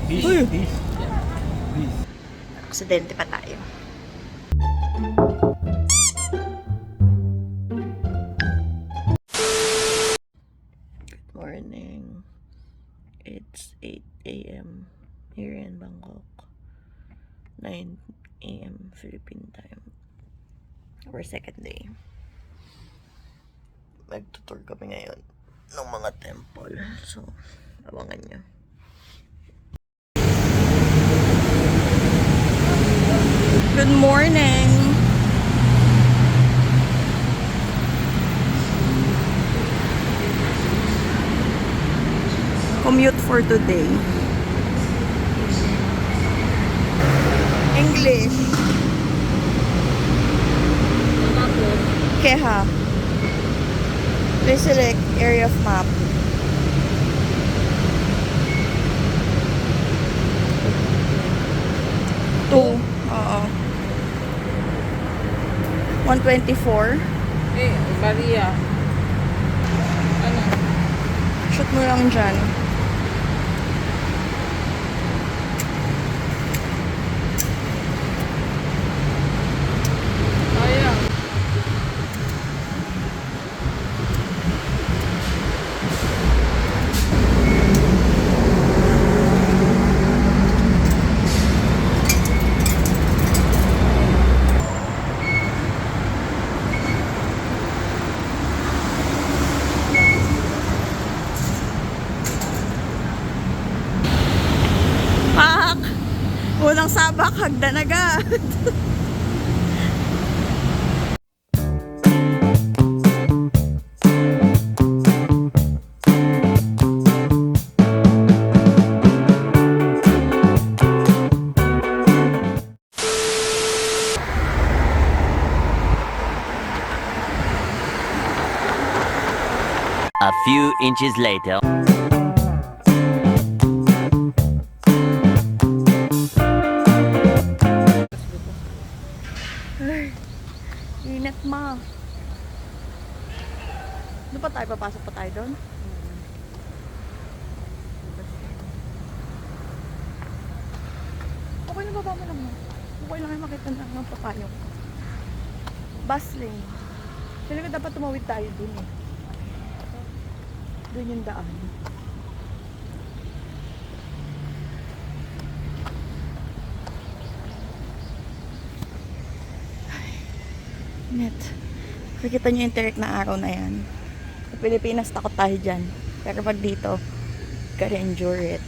Uy! This. Aksidente pa tayo. Good morning. It's 8 a.m. here in Bangkok. 9 a.m. Philippine time. Our second day. Magtutour kami ngayon ng mga temple. So, abangan nyo. Good morning! Commute for today. English. Keha. Please select area of map. Two. Oo. 124. Maria. Ano? Shoot mo lang dyan. Ayan. Pak! Unang sabak, hagdan agad. A few inches later. Ay, init ma. Doon pa tayo, papasok pa tayo doon? Okay na, baba mo lang mo. Okay lang yung makita na ng papayo. Bus lane. Sila ka dapat tumawid tayo dun eh. Doon yung daan. Net. Nakikita niyo yung tirik na araw na yan. Sa Pilipinas, takot tayo dyan. Pero pag dito, gotta endure it.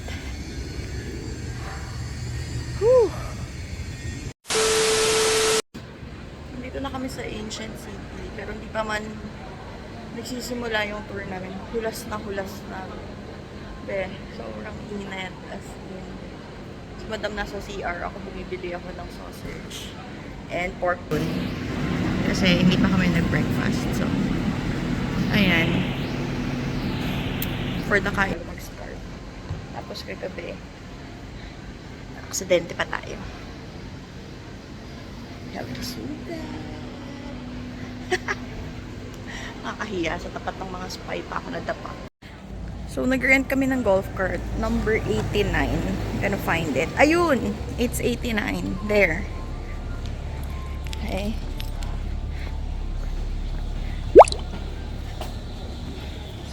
Whew. Dito na kami sa Ancient City. Pero hindi pa man nagsisimula yung tour namin. Hulas na hulas na. Be, sobrang init. As in, si Madam nasa CR. Ako bumibili ako ng sausage and pork bun. Kasi hindi pa kami nag-breakfast. So, ayan. For the kain mag-start. Tapos kagabi, aksidente pa tayo. Have to suga. Nakakahiya. Sa tapat ng mga spy pa ako nadapa. So, nag-rent kami ng golf cart. Number 89. Gonna find it. Ayun! It's 89. There. Okay.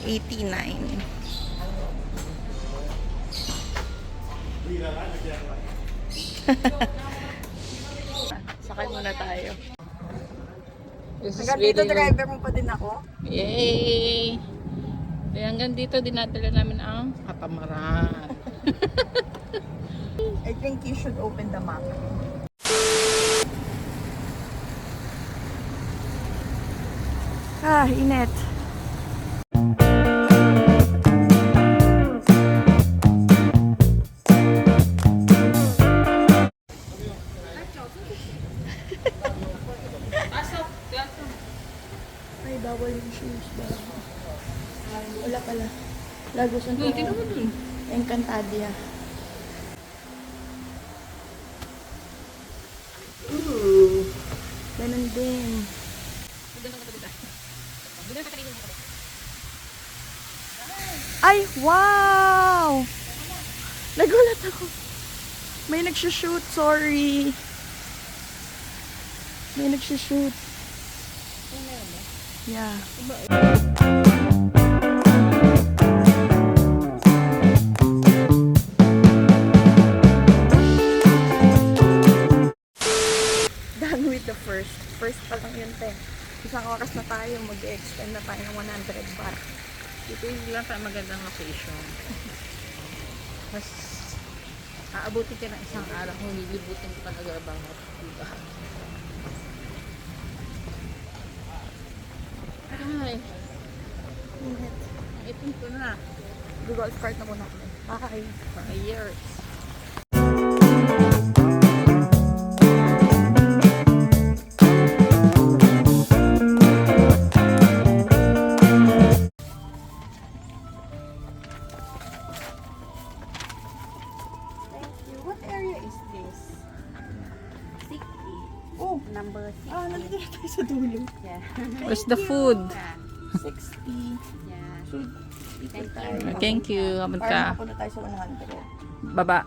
$89. Sakay muna tayo. Hanggang dito driver mo pa din ako. Yay! Kaya hanggang dito dinadala namin ang katamaran. I think you should open the map. Init. Ay, bawal yung shoes. Wala pala. Lagos ang Hindi naman dun. Encantadia. Ooh. Ganun din. Ay, wow! Nagulat ako. May nagsushoot, sorry. May nagsushoot. Yeah. Done with the first. First pa lang yun, te. Isang oras na tayo, mag-extend na tayo ng 100 baht. Dito yung lang tayo magandang location. Mas aabuti ka ng isang araw kung nilibutin ko talaga bawat lugar. Ay, Init. ang ipin ko na. Google start na muna kami. Bye. For a years. Thank you. What area is this? 60. Oh, Number 60. nandito na tayo sa dulo. Yeah. Where's the food? Yeah. 60. Yeah. Should Thank tayo. you. Thank you. Abot Para ka. makapunta tayo sa 100. Baba.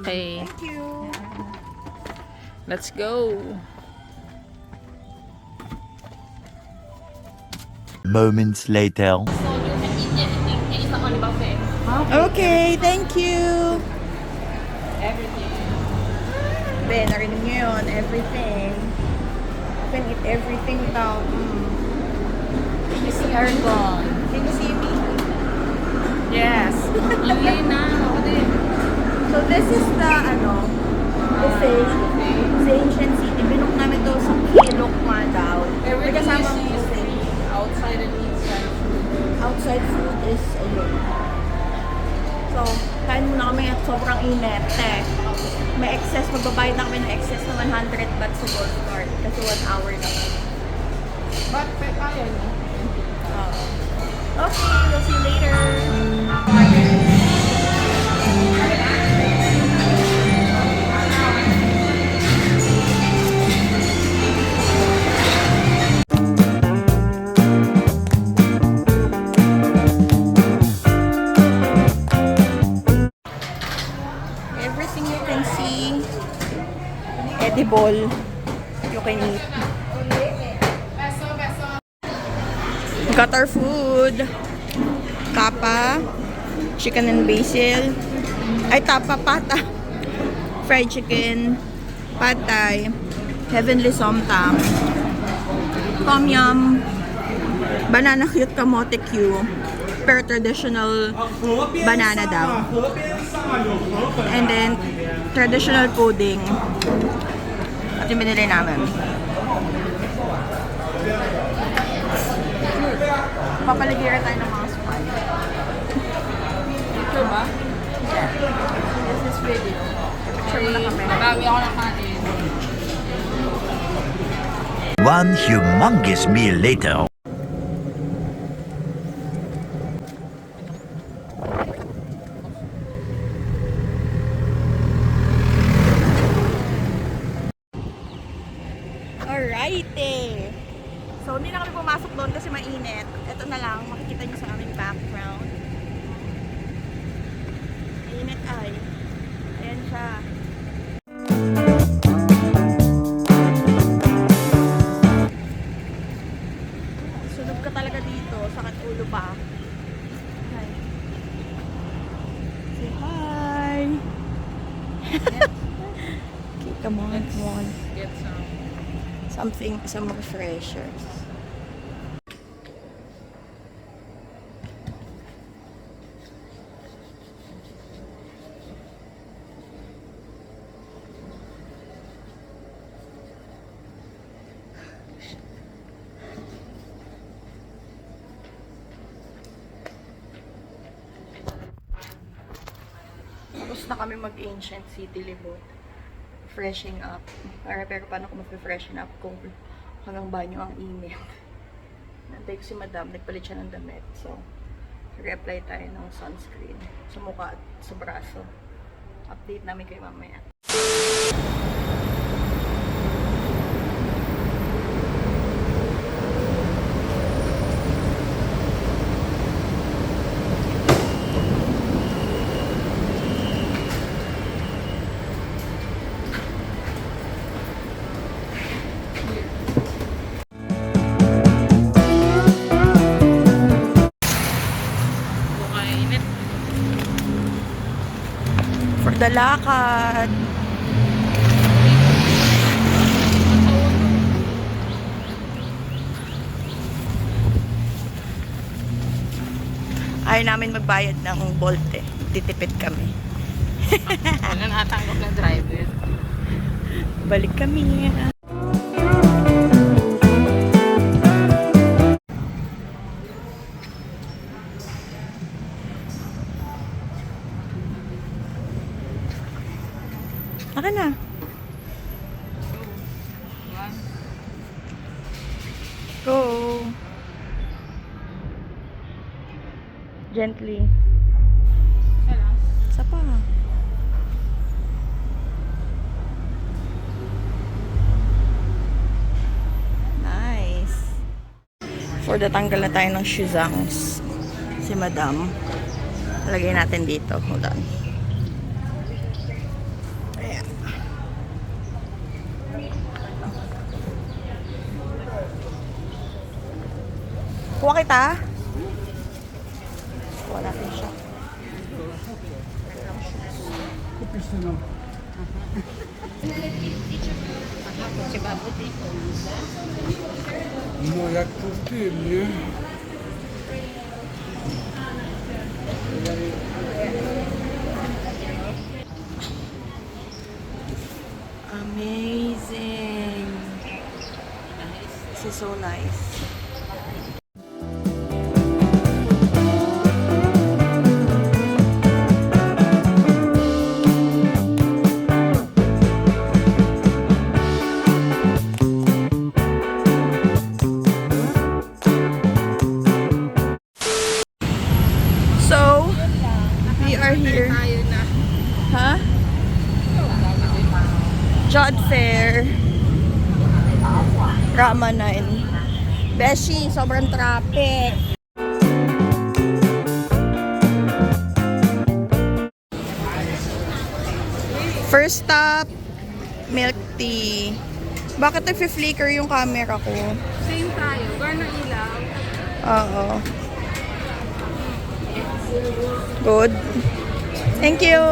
Okay. Thank you. Let's go. Moments later. Okay, thank you. Everything. Be, narinig nyo yun. Everything. You can eat everything daw. Can you see our gone? Can you see me? Yes. Only now. So this is the, buffet sa Ancient City. Binook namin to sa Kilok nga daw. May kasama ang buffet. Outside and inside. Outside food is, ayun. So, kain muna kami at sobrang init. May excess, magbabayad na kami ng excess na 100 baht sa Gold Card. Kasi 1 hour lang. But, kaya niyo. Okay, we'll see you later. Everything you can see, edible, you can eat. Got our food. Tapa, chicken and basil. Ay, tapa, pata. Fried chicken, pad thai, heavenly somtam, tom yum, banana cute kamote Q, pero traditional banana daw. And then, traditional pudding. At yung binili namin. Papaligiran tayo ng mga spot. Picture ba? Yeah. This is video. Picture mo na kami. Bawi ako ng kanin. One humongous meal later. Alrighty! So, hindi na kami pumasok doon kasi mainit. Ito na lang, makikita niyo sa aming background. Mainit ay. Ayan siya. Sunog ka talaga dito. Sakit ulo pa. Hi. Say hi! Okay, come on, come on. Get Some refreshers. Tapos na kami mag-Ancient City Libot. Freshing up. Pero paano ko mag-freshen up kung hanggang banyo ang email? Nantay ko si madam, nagpalit siya ng damit. So, re-apply tayo ng sunscreen sa mukha at sa braso. Update namin kayo mamaya. magdalakad. Ayaw namin magbayad ng Bolt eh. Titipid kami. Wala natanggap ng driver. Balik kami. Aka na. Go. Gently. Isa pa. Nice. For the tanggal na tayo ng shoezangs. Si Madam. Lagay natin dito. Hold on. Ayan. Kuha kita. Kuha natin siya. Si Babu dito. No, jak to w tym, nie? Amazing. This is so nice. So, we are here. Tayo na. Ha? Jod Fair. Rama 9. Beshi, sobrang traffic. First stop, milk tea. Bakit nag-flicker yung camera ko? Same tayo. Garna ilaw. Oo. Good. Thank you.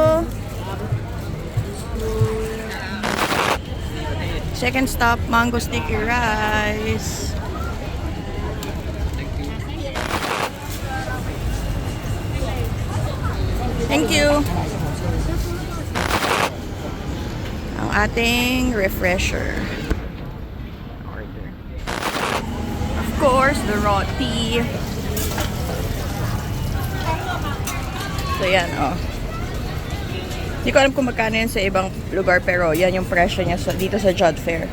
Second stop, mango sticky rice. Thank you. Ang ating refresher. Order. Of course, the roti. So yan, oh. Hindi ko alam kung magkano yan sa ibang lugar, pero yan yung presyo niya dito sa Jod Fair.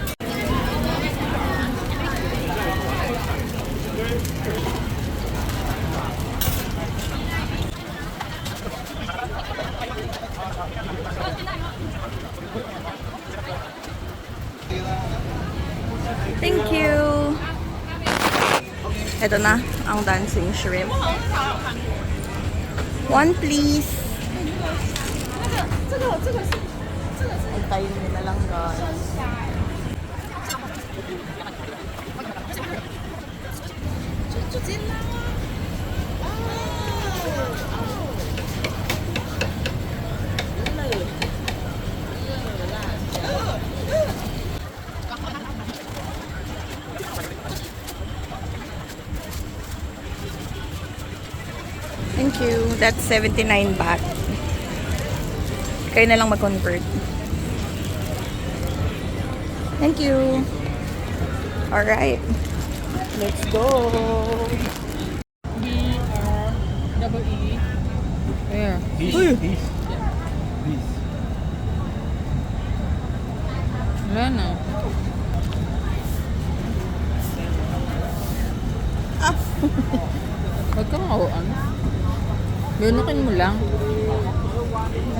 Thank you! Ito na, ang dancing shrimp. One please! Antayin nyo na lang, guys. Thank you. That's 79 baht. Kayo na lang mag-convert. Thank you. Alright. Let's go. B-R-E-E. Where? Uy! Wala na. Huwag kang mauan. Lunukin mo lang.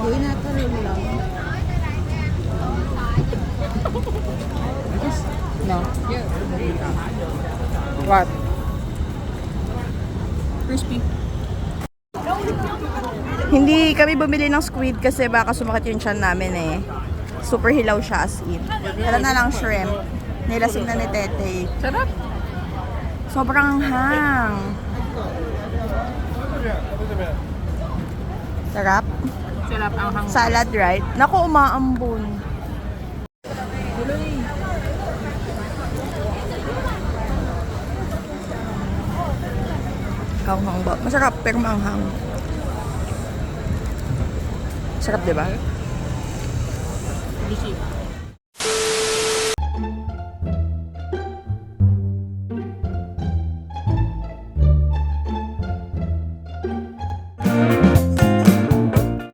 Gawin natin rin lang. No. What? Crispy. Hindi kami bumili ng squid kasi baka sumakit yung tiyan namin eh. Super hilaw siya as in. Wala na lang shrimp. Nilasing na ni Tete. Sarap. Sobrang hang. Sarap. Sarap ang hang. Salad, right? Naku, umaambon. Hanghang ba? Masarap, pero maanghang. Sarap, di ba? Bisip.